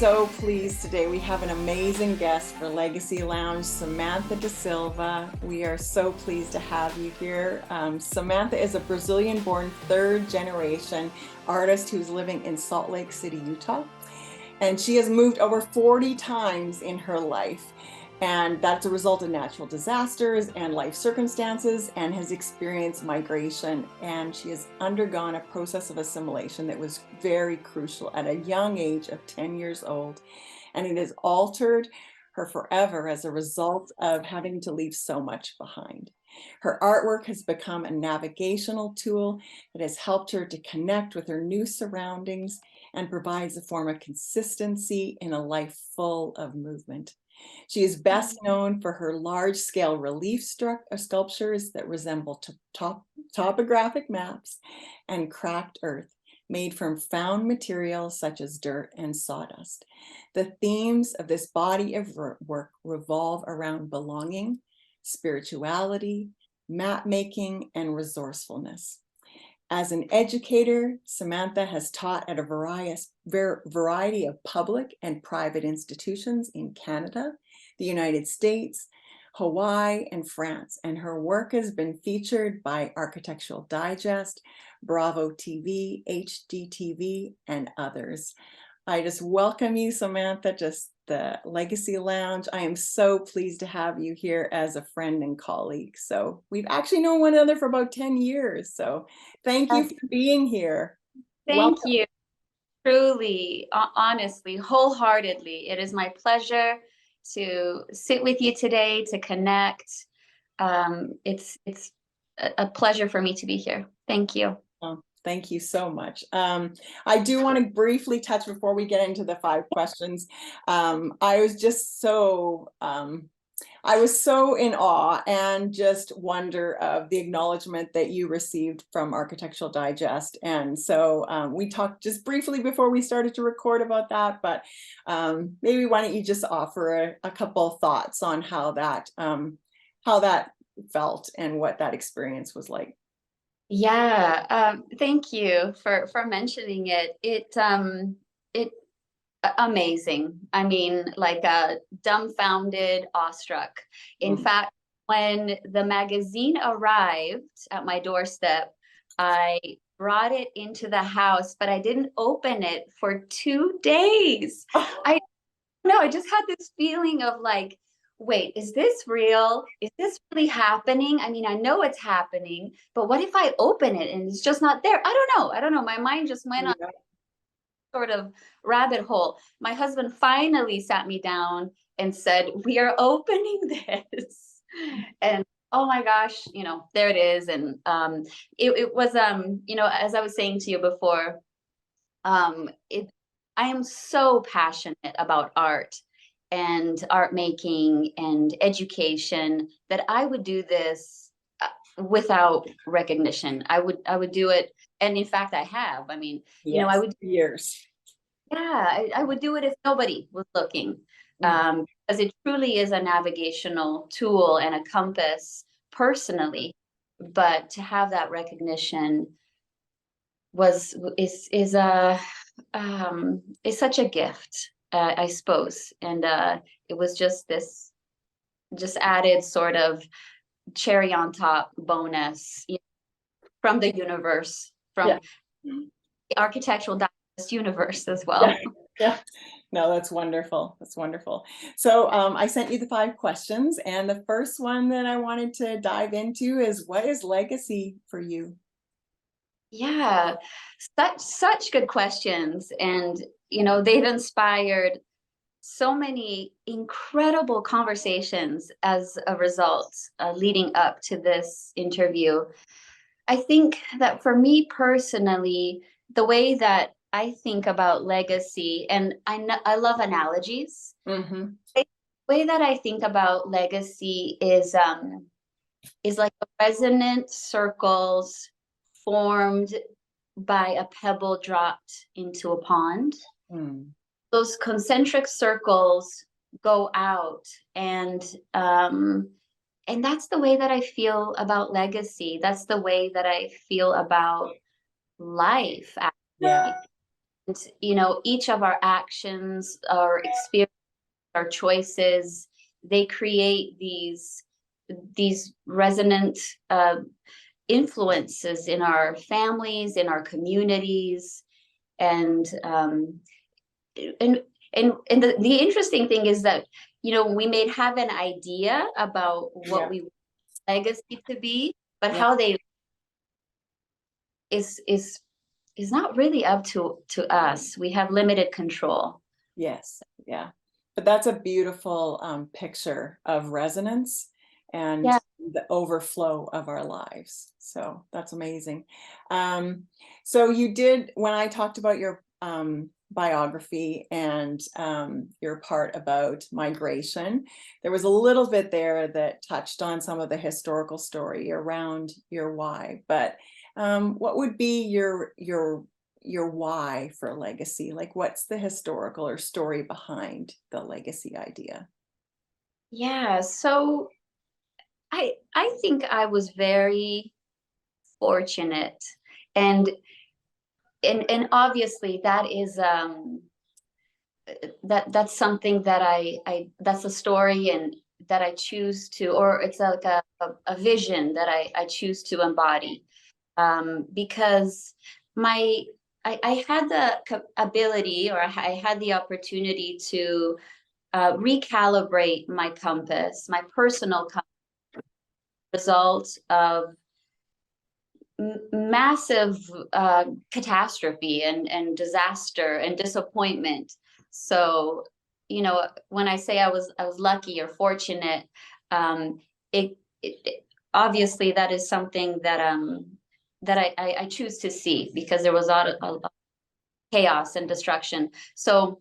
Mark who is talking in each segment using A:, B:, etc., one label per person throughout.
A: so pleased today. We have an amazing guest for Legacy Lounge, Samantha DaSilva. We are so pleased to have you here. Samantha is a Brazilian-born third-generation artist who's living in Salt Lake City, Utah. And she has moved over 40 times in her life. And that's a result of natural disasters and life circumstances, and has experienced migration. And she has undergone a process of assimilation that was very crucial at a young age of 10 years old. And it has altered her forever as a result of having to leave so much behind. Her artwork has become a navigational tool that has helped her to connect with her new surroundings and provides a form of consistency in a life full of movement. She is best known for her large-scale relief sculptures that resemble topographic maps and cracked earth made from found materials such as dirt and sawdust. The themes of this body of work revolve around belonging, spirituality, map making, and resourcefulness. As an educator, Samantha has taught at a variety of public and private institutions in Canada, the United States, Hawaii, and France, and her work has been featured by Architectural Digest, Bravo TV, HGTV, and others. I just welcome you, Samantha, just the Legacy Lounge. I am so pleased to have you here as a friend and colleague. So we've actually known one another for about 10 years. So thank you for being here.
B: Thank you. Truly, honestly, wholeheartedly, it is my pleasure to sit with you today, to connect. It's a pleasure for me to be here. Thank you.
A: Thank you so much. I do want to briefly touch before we get into the 5 questions. I was just so in awe and just wonder of the acknowledgement that you received from Architectural Digest. And so we talked just briefly before we started to record about that, but maybe why don't you just offer a couple of thoughts on how that felt and what that experience was like.
B: Yeah, thank you for mentioning it. It amazing. I mean, like dumbfounded, awestruck. In fact, when the magazine arrived at my doorstep, I brought it into the house, but I didn't open it for 2 days. I just had this feeling of like, wait, is this real? Is this really happening? I mean, I know it's happening, but what if I open it and it's just not there? I don't know. My mind just went on sort of rabbit hole. My husband finally sat me down and said, we are opening this. And oh my gosh, there it is. And it was, as I was saying to you before, I am so passionate about art and art making and education that I would do this without recognition. I would do it. And in fact, I have. I mean,
A: yes,
B: I would
A: years.
B: Yeah, I would do it if nobody was looking, because it truly is a navigational tool and a compass personally. But to have that recognition is such a gift, I suppose. And it was just this added sort of cherry on top bonus from the universe, from the Architectural Digest universe as well.
A: Yeah. No, that's wonderful. That's wonderful. So I sent you the 5 questions, and the first one that I wanted to dive into is, what is legacy for you?
B: Yeah, such good questions. And, they've inspired so many incredible conversations as a result, leading up to this interview. I think that for me personally, the way that I think about legacy, and I love analogies. The way that I think about legacy is like resonant circles formed by a pebble dropped into a pond. Those concentric circles go out, and that's the way that I feel about legacy. That's the way that I feel about life, actually. you know, each of our actions, our experience, our choices, they create these resonant influences in our families, in our communities, and and the interesting thing is that, you know, we may have an idea about what we want legacy to be, but how they is not really up to us. We have limited control.
A: Yes, yeah. But that's a beautiful picture of resonance and
B: Yeah.
A: the overflow of our lives. So that's amazing. So you did, when I talked about your biography and your part about migration, there was a little bit there that touched on some of the historical story around your why. But what would be your why for legacy? Like, what's the historical or story behind the legacy idea?
B: Yeah, so I think I was very fortunate, and and obviously that is that's something that I that's a story and that I choose to, or it's like a vision that I choose to embody, because my I had the ability, or I had the opportunity to recalibrate my compass, my personal compass, result of massive catastrophe and disaster and disappointment. So, you know, when I say I was lucky or fortunate, um, it obviously that is something that that I choose to see, because there was a chaos and destruction. So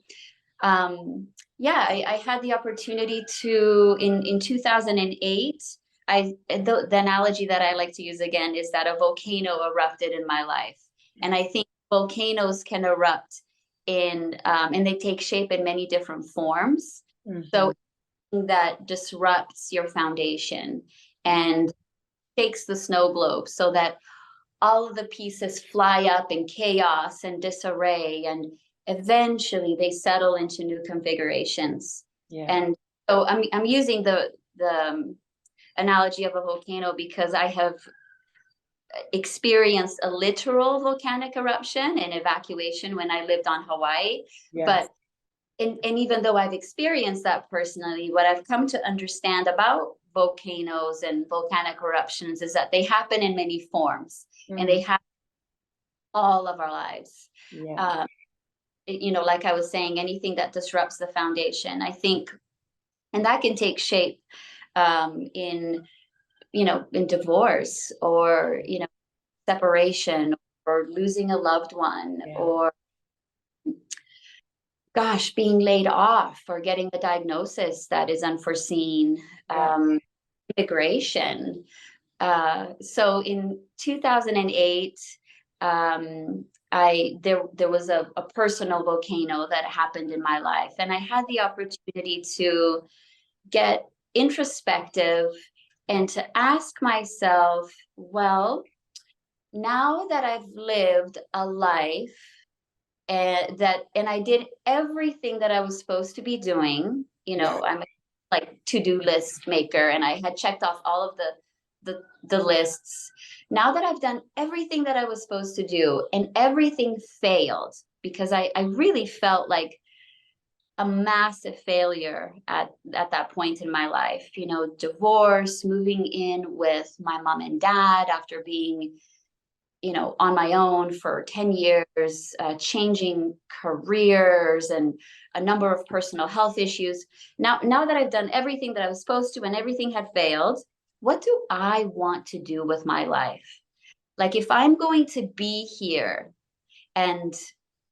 B: um, yeah, I had the opportunity to in 2008. The analogy that I like to use again is that a volcano erupted in my life, and I think volcanoes can erupt in and they take shape in many different forms.
A: Mhm.
B: So that disrupts your foundation and shakes the snow globe so that all of the pieces fly up in chaos and disarray, and eventually they settle into new configurations.
A: Yeah.
B: And so I'm using the analogy of a volcano because I have experienced a literal volcanic eruption and evacuation when I lived on Hawaii.
A: Yes.
B: But and even though I've experienced that personally, what I've come to understand about volcanoes and volcanic eruptions is that they happen in many forms, and
A: Mhm.
B: they happen all of our lives.
A: Yeah.
B: Uh, you know, like I was saying, anything that disrupts the foundation, I think, and that can take shape in, you know, in divorce, or, you know, separation, or losing a loved one,
A: Yeah.
B: or gosh, being laid off, or getting the diagnosis that is unforeseen,
A: Yeah.
B: immigration. So in 2008, there was a personal volcano that happened in my life, and I had the opportunity to get introspective and to ask myself, well, now that I've lived a life and I did everything that I was supposed to be doing. You
A: Yeah.
B: know, I'm a like to-do list maker, and I had checked off all of the lists. Now that I've done everything that I was supposed to do and everything failed, because I really felt like a massive failure at that point in my life. You know, divorce, moving in with my mom and dad after being, you know, on my own for 10 years, changing careers and a number of personal health issues. Now that I've done everything that I was supposed to and everything had failed, what do I want to do with my life? Like, if I'm going to be here and,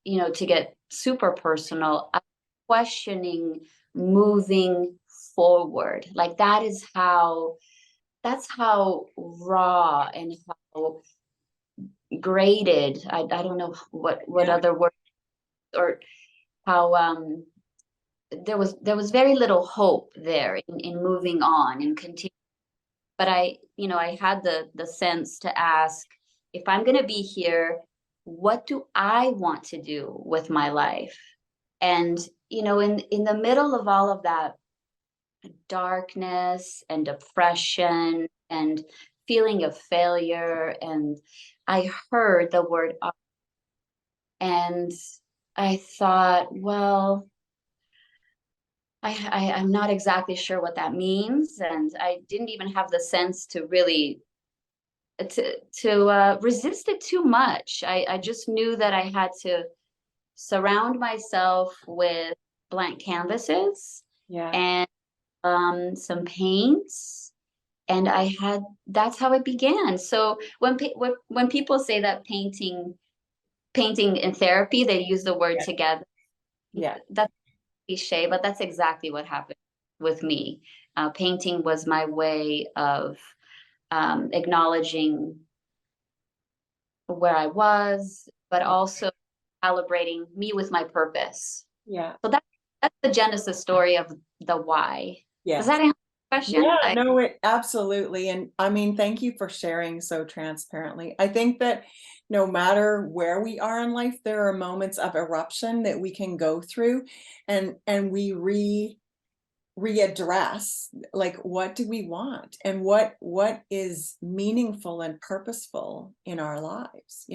B: you know, to get super personal, I'm questioning moving forward. Like, that's how raw and how graded. I don't know what
A: Yeah.
B: other word, or how there was very little hope there in moving on and continue. But I, you know, I had the sense to ask, if I'm going to be here, what do I want to do with my life? And, in the middle of all of that darkness and depression and feeling of failure, and I heard the word art, and I thought, well, I'm not exactly sure what that means, and I didn't even have the sense to really to resist it too much. I just knew that I had to surround myself with blank canvases
A: Yeah.
B: and some paints, and that's how it began. So when people say that painting in therapy, they use the word
A: Yeah.
B: together.
A: Yeah.
B: That's cliche, but that's exactly what happened with me. Painting was my way of acknowledging where I was, but also calibrating me with my purpose.
A: Yeah.
B: So that's the genesis story of the why. Does
A: Yes.
B: that answer the question?
A: Yeah, no, it absolutely. And I mean, thank you for sharing so transparently. I think that no matter where we are in life, there are moments of eruption that we can go through, and we readdress, like, what do we want, and what is meaningful and purposeful in our lives,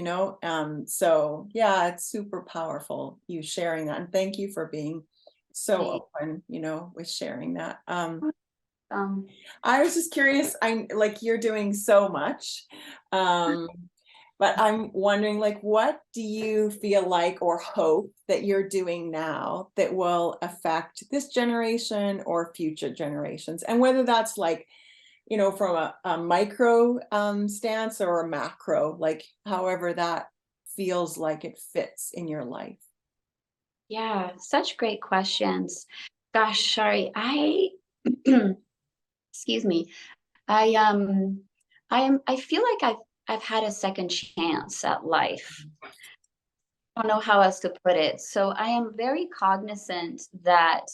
A: so yeah, it's super powerful, you sharing that, and thank you for being so
B: Right.
A: open, with sharing that.
B: Um,
A: I was just curious, I'm like, you're doing so much. Um, but I'm wondering, like, what do you feel like or hope that you're doing now that will affect this generation or future generations? And whether that's like, from a micro stance or a macro, like however that feels like it fits in your life.
B: yeah, such great questions. Gosh, sorry. Excuse me. I I feel like I've had a second chance at life. I don't know how else to put it. So I am very cognizant that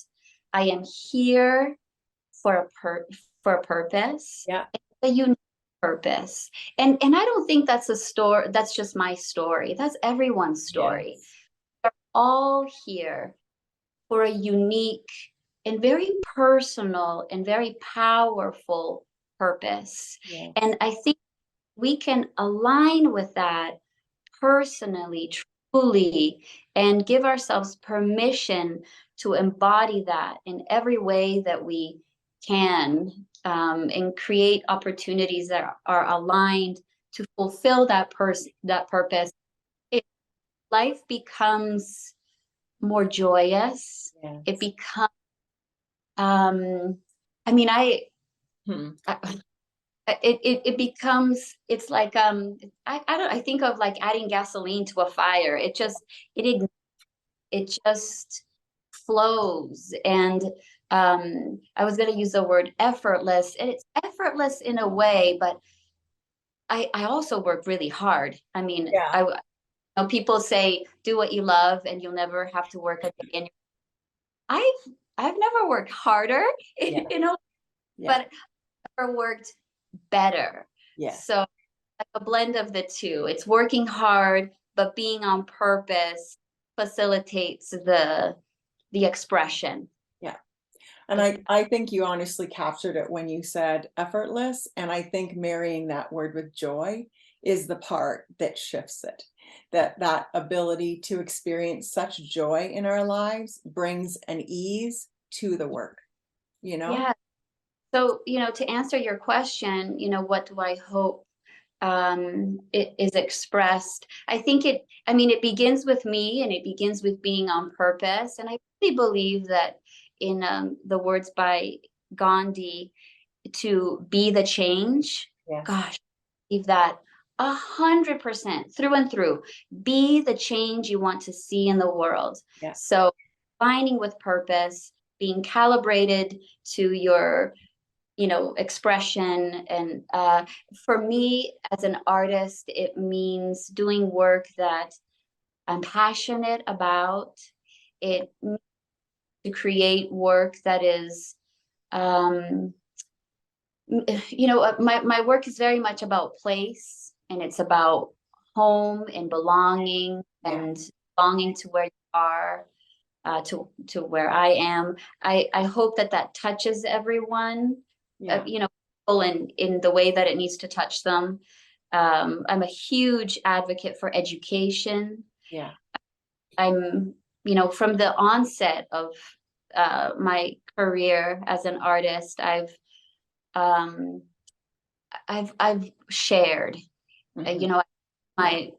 B: I am here for for a purpose,
A: Yeah.
B: a unique purpose. And I don't think that's a story, that's just my story. That's everyone's story.
A: Yes.
B: We're all here for a unique and very personal and very powerful purpose.
A: Yeah.
B: And I think we can align with that personally, truly, and give ourselves permission to embody that in every way that we can, and create opportunities that are aligned to fulfill that purpose. It, life becomes more joyous. It
A: Yes.
B: becomes, um, I mean,
A: Hmm.
B: I it becomes, it's like, I don't, I think of like adding gasoline to a fire. It just flows. And I was going to use the word effortless, and it's effortless in a way, but I also work really hard. I mean,
A: Yeah.
B: people say do what you love and you'll never have to work a day in your, I've never worked harder,
A: Yeah. Yeah.
B: but I've never worked better.
A: Yeah.
B: So a blend of the two. It's working hard, but being on purpose facilitates the expression.
A: Yeah. And I think you honestly captured it when you said effortless. And I think marrying that word with joy is the part that shifts it. That ability to experience such joy in our lives brings an ease to the work, you know?
B: Yeah. So, to answer your question, what do I hope it is expressed? I mean, it begins with me, and it begins with being on purpose. And I really believe that in the words by Gandhi, to be the change.
A: Yes.
B: Gosh, I believe that 100% through and through. Be the change you want to see in the world.
A: Yeah.
B: So aligning with purpose, being calibrated to your expression. And for me as an artist, it means doing work that I'm passionate about. It means to create work that is, um, my work is very much about place, and it's about home and belonging
A: Yeah.
B: and belonging to where you are, to where I am. I hope that that touches everyone,
A: Yeah.
B: you know, in the way that it needs to touch them. I'm a huge advocate for education.
A: Yeah.
B: I'm, you know, from the onset of my career as an artist, um, I've shared,
A: Mhm.
B: you know, my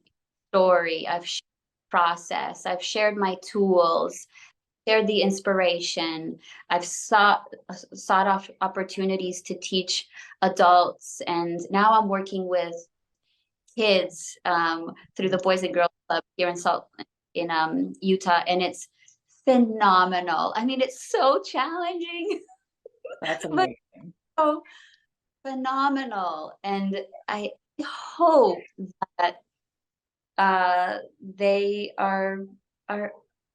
B: story, I've shared process, I've shared my tools, shared the inspiration. I've sought off opportunities to teach adults, and now I'm working with kids through the Boys and Girls Club here in Utah, and it's phenomenal. I mean, it's so challenging,
A: That's
B: but
A: amazing.
B: so phenomenal. And I hope that they are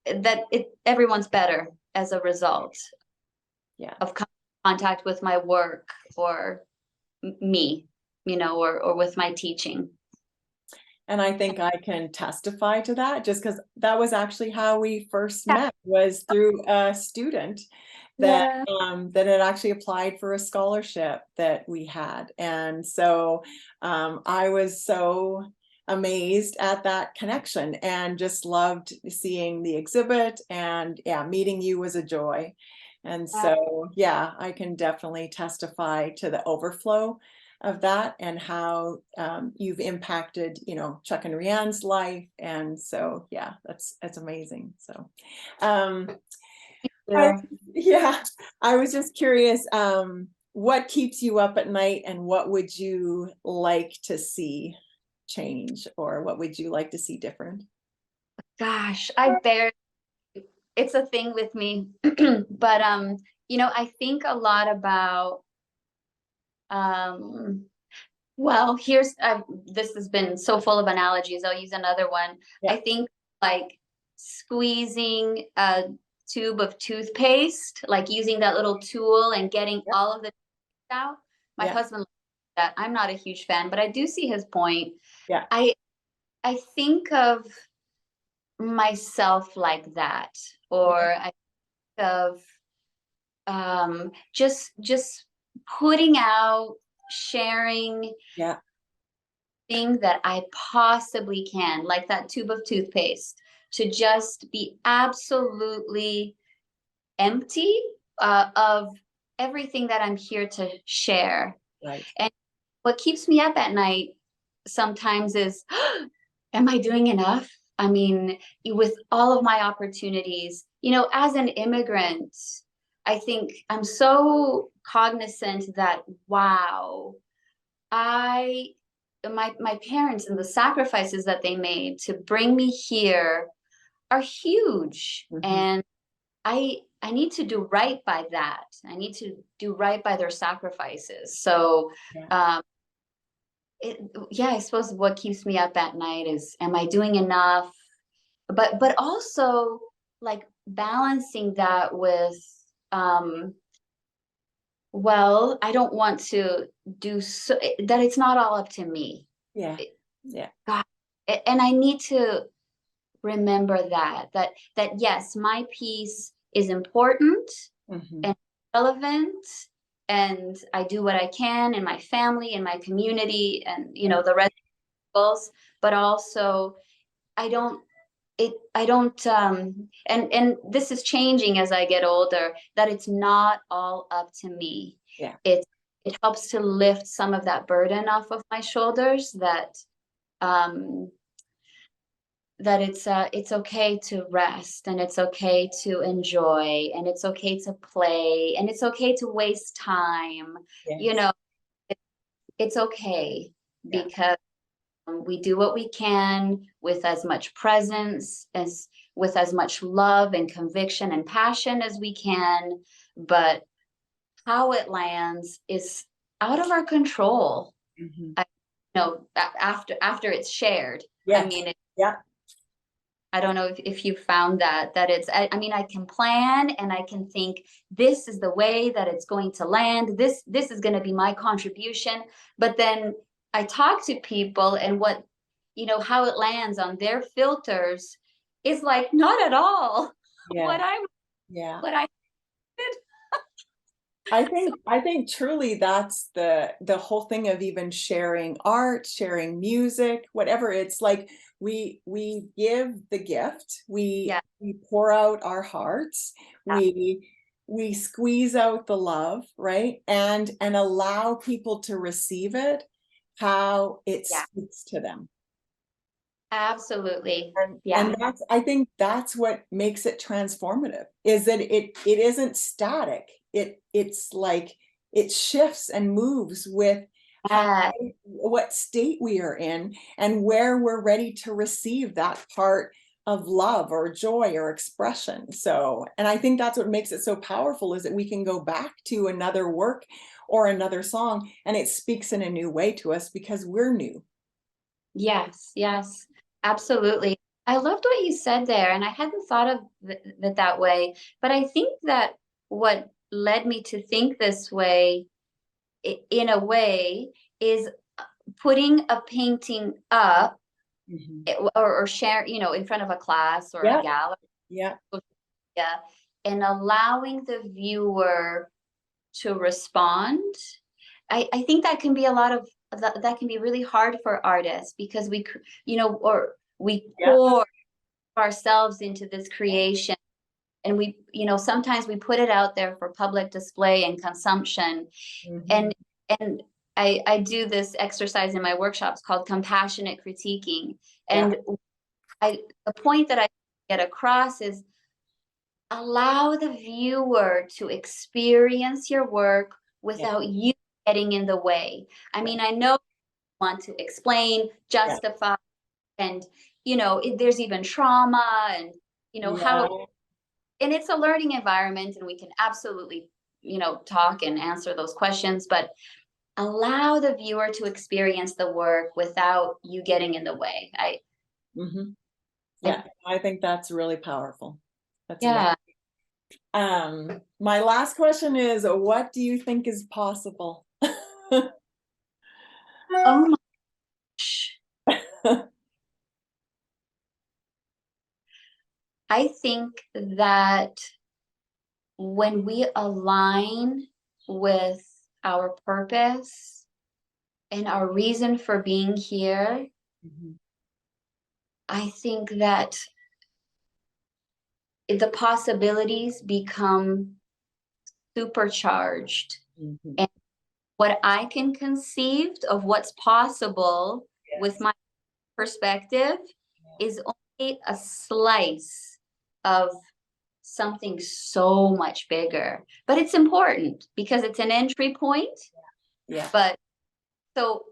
B: that everyone's better as a result
A: Yeah.
B: of contact with my work or me, you know, or with my teaching.
A: And I think I can testify to that just because that was actually how we first
B: Yeah.
A: met, was through a student that
B: Yeah.
A: that had actually applied for a scholarship that we had. And so I was so amazed at that connection and just loved seeing the exhibit, and yeah, meeting you was a joy. And so yeah, I can definitely testify to the overflow of that and how you've impacted, you know, Chuck and Rianne's life. And so yeah, that's amazing. So um I,
B: Yeah.
A: yeah, I was just curious, what keeps you up at night, and what would you like to see change, or what would you like to see different?
B: Gosh, I bear it's a thing with me. But you know, I think a lot about um well, here's this has been so full of analogies. I'll use another one.
A: Yeah.
B: I think like squeezing a tube of toothpaste, like using that little tool and getting
A: Yeah.
B: all of the out. My
A: Yeah.
B: husband likes that. I'm not a huge fan, but I do see his point.
A: Yeah.
B: I I think of myself like that, or
A: Yeah.
B: I think of just putting out, sharing
A: Yeah.
B: thing that I possibly can, like that tube of toothpaste, to just be absolutely empty of everything that I'm here to share.
A: Right.
B: And what keeps me up at night sometimes is, am I doing enough? I mean, with all of my opportunities, you know, as an immigrant, I think I'm so cognizant that, wow, I my parents and the sacrifices that they made to bring me here are huge.
A: Mhm.
B: And I need to do right by that. I need to do right by their sacrifices. So
A: Yeah.
B: um yeah, I suppose what keeps me up at night is, am I doing enough? But also like balancing that with um well, I don't want to do so that it's not all up to me.
A: Yeah. Yeah.
B: God, and I need to remember that yes, my piece is important
A: Mhm.
B: and relevant, and I do what I can in my family, in my community, and you
A: Yeah.
B: know the residents, but also I don't I don't and this is changing as I get older, that it's not all up to me.
A: Yeah.
B: It it helps to lift some of that burden off of my shoulders, um that it's okay to rest, and it's okay to enjoy, and it's okay to play, and it's okay to waste time. You
A: Yes.
B: know, it, it's okay
A: Yeah.
B: because we do what we can with as much presence, as with as much love and conviction and passion as we can, but how it lands is out of our control.
A: Mhm.
B: I know after it's shared. I
A: Yes.
B: mean,
A: Yeah.
B: I don't know if you found that it's, I mean, I can plan and I can think this is the way that it's going to land. This is going to be my contribution. But then I talk to people, and what how it lands on their filters is like not at all
A: Yeah.
B: what I
A: Yeah.
B: what I did.
A: I think truly that's the whole thing of even sharing art, sharing music, whatever. It's like we give the gift,
B: Yeah,
A: we pour out our hearts, we squeeze out the love, right? And allow people to receive it how it
B: yeah,
A: speaks to them.
B: absolutely.
A: And
B: Yeah.
A: that's, I think that's what makes it transformative, is that it isn't static. It's like it shifts and moves with how,
B: Yeah,
A: what state we are in and where we're ready to receive that part of love or joy or expression. So, and I think that's what makes it so powerful, is that we can go back to another work or another song and it speaks in a new way to us because we're new.
B: yes, yes, absolutely. I loved what you said there, and I hadn't thought of it that way. But I think that what led me to think this way, in a way, is putting a painting up,
A: Mhm.
B: or share, in front of a class or a
A: Yeah,
B: gallery,
A: yeah,
B: yeah, and allowing the viewer to respond. I think that can be a lot of that can be really hard for artists, because or we
A: yeah.
B: pour ourselves into this creation, and sometimes we put it out there for public display and consumption.
A: Mhm.
B: And and I do this exercise in my workshops called compassionate critiquing.
A: Yeah.
B: And the point that I get across is, allow the viewer to experience your work
A: Yeah,
B: without you getting in the way. I
A: yeah,
B: mean, I know you want to explain,
A: yeah,
B: justify, and there's even trauma, and how,
A: yeah.
B: and it's a learning environment, and we can absolutely talk and answer those questions, but allow the viewer to experience the work without you getting in the way.
A: Mhm.
B: I
A: Yeah, I think that's really powerful. That's amazing.
B: Yeah.
A: My last question is, what do you think is possible?
B: Oh my gosh. I think that when we align with our purpose and our reason for being here,
A: Mhm,
B: I think that the possibilities become supercharged.
A: mhm.
B: And what I can conceive of what's possible with
A: Yes.
B: my perspective is only a slice of something so much bigger. But it's important because it's an entry point.
A: Yeah.
B: But so,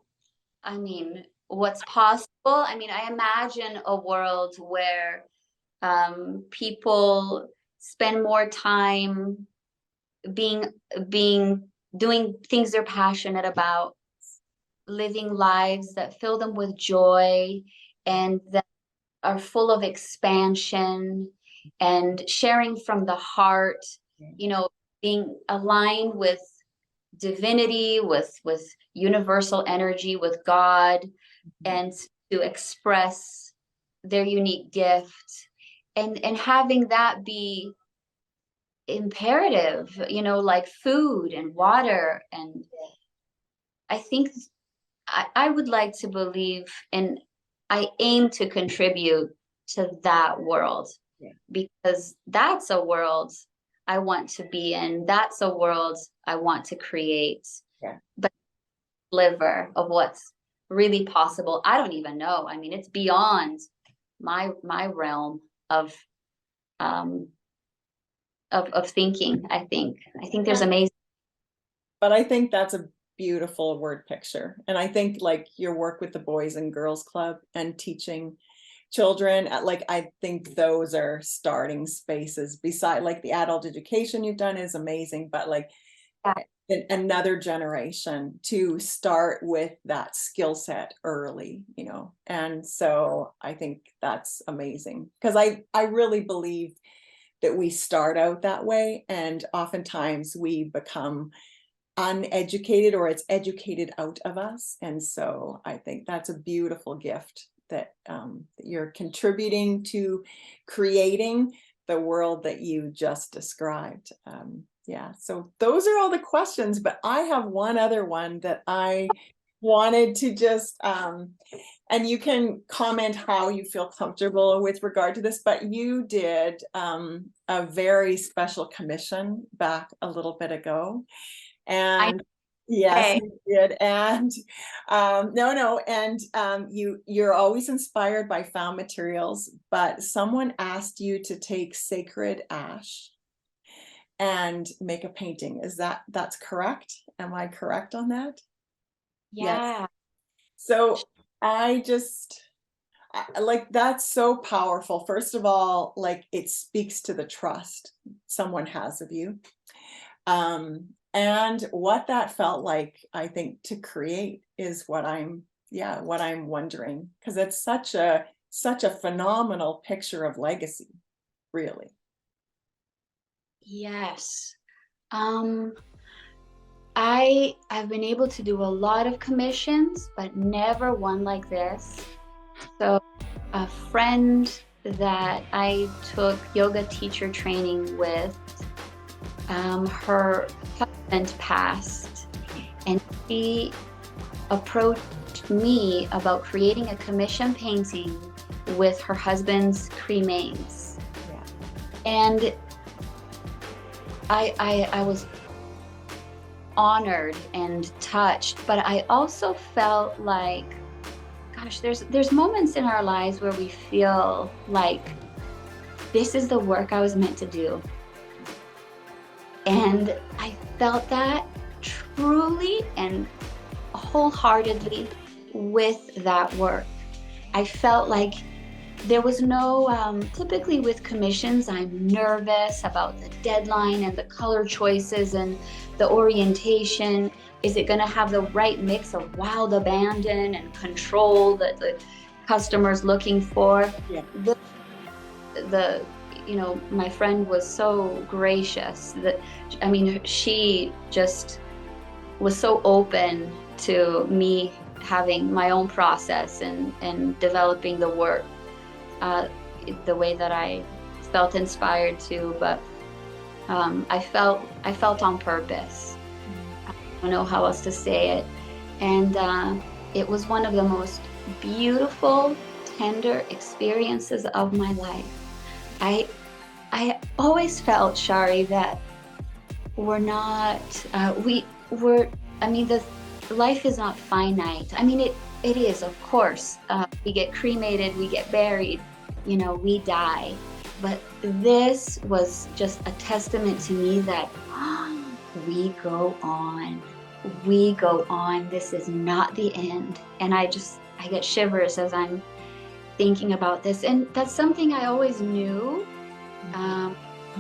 B: I mean, what's possible? I mean, I imagine a world where people spend more time being being doing things they're passionate about, living lives that fill them with joy and that are full of expansion and sharing from the heart,
A: Yeah.
B: being aligned with divinity, with universal energy, with God,
A: Mhm.
B: and to express their unique gift, and having that be imperative, like food and water. And I think I would like to believe, and I aim to contribute to that world,
A: Yeah.
B: because that's a world I want to be in. That's a world I want to create.
A: Yeah.
B: But sliver of what's really possible, I don't even know. I mean, it's beyond my realm of um of thinking. I think there's amazing.
A: But I think that's a beautiful word picture. And I think like your work with the Boys and Girls Club and teaching children, like I think those are starting spaces beside like the adult education you've done is amazing, but like another generation to start with that skill set early, and so I think that's amazing because I really believe that we start out that way and oftentimes we become uneducated or it's educated out of us, and so I think that's a beautiful gift that you're contributing to creating the world that you just described. Yeah, so those are all the questions, but I have one other one that I wanted to just, and you can comment how you feel comfortable with regard to this, but you did a very special commission back a little bit ago. And yes, you did. And you're always inspired by found materials, but someone asked you to take sacred ash and make a painting. That's correct? Am I correct on that?
B: Yeah.
A: Yes. So like, that's so powerful. First of all, like, it speaks to the trust someone has of you. And what that felt like, I think, to create is what I'm wondering, because it's such a phenomenal picture of legacy, really.
B: Yes. I've been able to do a lot of commissions, but never one like this. So a friend that I took yoga teacher training with, her husband passed, and she approached me about creating a commission painting with her husband's cremains.
A: Yeah.
B: And I was honored and touched, but I also felt like, gosh, there's moments in our lives where we feel like this is the work I was meant to do. And I felt that truly and wholeheartedly with that work. I felt like there was no, typically with commissions, I'm nervous about the deadline and the color choices and the orientation. Is it gonna have the right mix of wild abandon and control that the customer's looking for?
A: Yeah.
B: My friend was so gracious that, I mean, she just was so open to me having my own process and developing the work the way that I felt inspired to, but I felt on purpose. I don't know how else to say it. And it was one of the most beautiful, tender experiences of my life. I always felt, Shari, that we're not, the life is not finite. I mean, it is, of course. We get cremated, we get buried, we die. But this was just a testament to me that we go on. We go on. This is not the end. And I get shivers as I'm thinking about this. And that's something I always knew.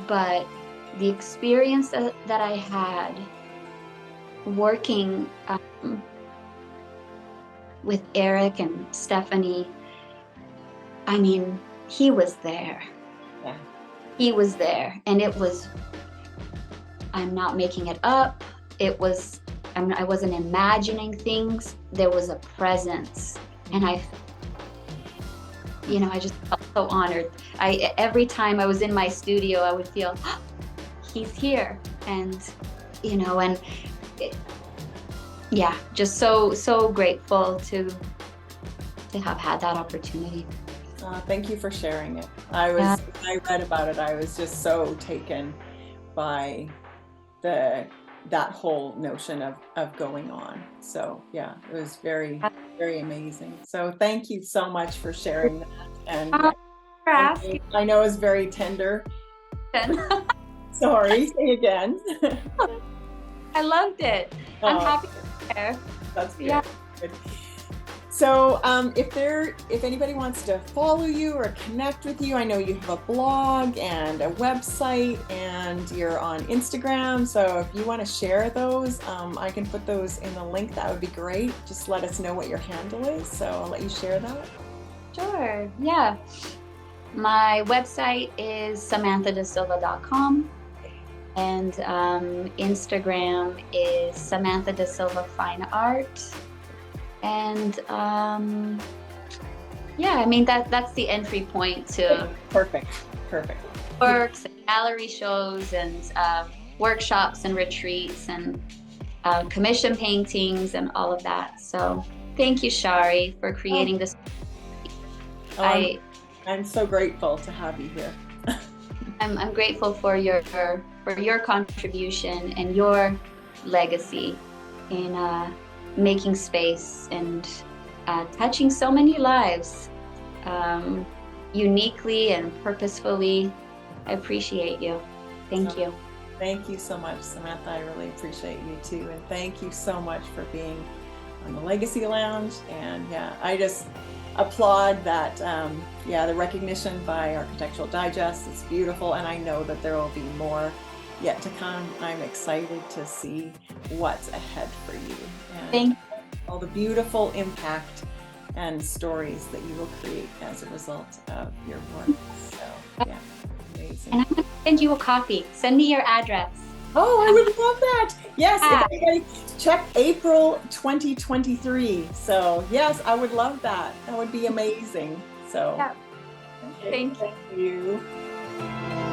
B: But the experience that I had working with Eric and Stephanie, I mean, he was there.
A: Yeah.
B: He was there. And it was, I'm not making it up. I wasn't imagining things. There was a presence. And I just felt so honored. Every time I was in my studio, I would feel, he's here. And, just so grateful to have had that opportunity.
A: Thank you for sharing it. When I read about it, I was just so taken by that whole notion of going on. So yeah, it was very, very amazing. So thank you so much for sharing that. And I know it's very tender. Sorry, say again.
B: I loved it. I'm happy to share.
A: That's good. Yeah. Good. So if anybody wants to follow you or connect with you, I know you have a blog and a website and you're on Instagram. So if you want to share those, I can put those in the link. That would be great. Just let us know what your handle is. So I'll let you share that.
B: Sure. Yeah. My website is samanthadasilva.com. And Instagram is Samantha DaSilva Fine Art. And Yeah, I mean that's the entry point to
A: Perfect, perfect.
B: works, and gallery shows, and workshops and retreats, and commission paintings and all of that. So thank you, Shari, for
A: Oh,
B: creating this.
A: oh,
B: I
A: I'm so grateful to have you here.
B: I'm grateful for your contribution and your legacy in making space and touching so many lives uniquely and purposefully. I appreciate you. Thank you.
A: Thank you so much, Samantha. I really appreciate you too. And thank you so much for being on the Legacy Lounge. And yeah, I just applaud that, yeah, the recognition by Architectural Digest. It's beautiful. And I know that there will be more yet to come. I'm excited to see what's ahead for you. And
B: Thank you.
A: all the beautiful impact and stories that you will create as a result of your work. So yeah, amazing.
B: And I'm going to send you a copy. Send me your address.
A: Oh, I would love that. Yes,
B: Yeah.
A: if anybody check April 2023. So yes, I would love that. That would be amazing. So
B: Yeah.
A: okay,
B: Thank you.
A: thank you.